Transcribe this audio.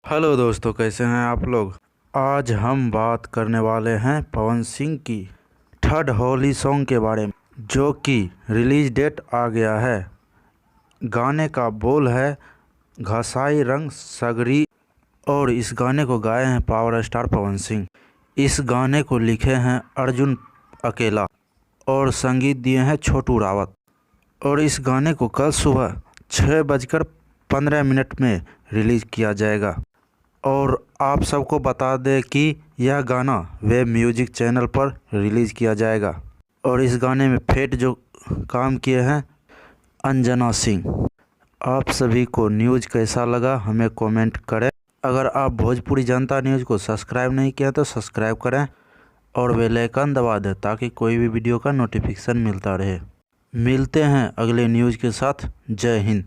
Hello दोस्तों, कैसे हैं आप लोग। आज हम बात करने वाले हैं पवन सिंह की थर्ड होली सॉन्ग के बारे में, जो कि रिलीज डेट आ गया है। गाने का बोल है घसाई रंग सगरी और इस गाने को गाए हैं पावर स्टार पवन सिंह। इस गाने को लिखे हैं अर्जुन अकेला और संगीत दिए हैं छोटू रावत। और इस गाने को कल सुबह 6:15 में रिलीज़ किया जाएगा। और आप सबको बता दें कि यह गाना वेब म्यूजिक चैनल पर रिलीज़ किया जाएगा। और इस गाने में फेट जो काम किए हैं अंजना सिंह। आप सभी को न्यूज़ कैसा लगा हमें कमेंट करें। अगर आप भोजपुरी जनता न्यूज़ को सब्सक्राइब नहीं किया तो सब्सक्राइब करें और बेल आइकन दबा दें ताकि कोई भी वीडियो का नोटिफिकेशन मिलता रहे। मिलते हैं अगले न्यूज़ के साथ। जय हिंद।